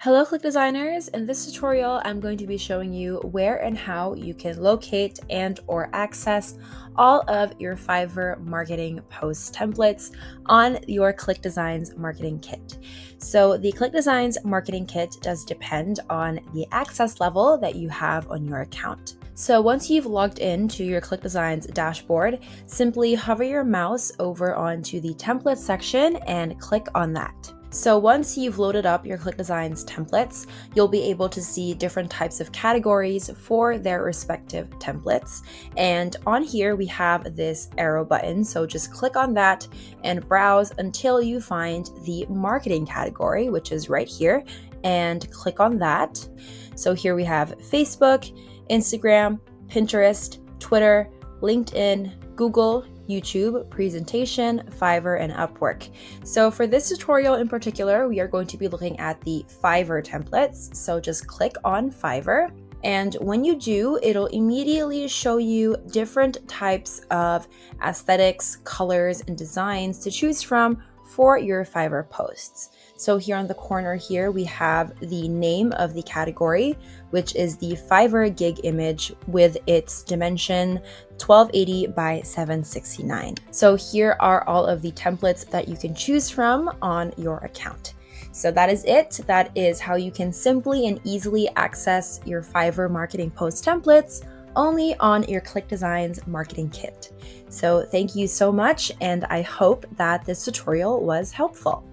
Hello Click Designers! In this tutorial, I'm going to be showing you where and how you can locate and or access all of your Fiverr marketing post templates on your ClickDesigns Marketing Kit. So the ClickDesigns Marketing Kit does depend on the access level that you have on your account. So once you've logged in to your ClickDesigns dashboard, simply hover your mouse over onto the template section and click on that. So once you've loaded up your ClickDesigns templates, you'll be able to see different types of categories for their respective templates. And on here, we have this arrow button. So just click on that and browse until you find the marketing category, which is right here, and click on that. So here we have Facebook, Instagram, Pinterest, Twitter, LinkedIn, Google, YouTube, Presentation, Fiverr, and Upwork. So for this tutorial in particular, we are going to be looking at the Fiverr templates. So just click on Fiverr. And when you do, it'll immediately show you different types of aesthetics, colors, and designs to choose from for your Fiverr posts. So here on the corner here, we have the name of the category, which is the Fiverr gig image with its dimension 1280 by 769. So here are all of the templates that you can choose from on your account. So that is it. That is how you can simply and easily access your Fiverr marketing post templates only on your ClickDesigns Marketing Kit. So thank you so much, and I hope that this tutorial was helpful.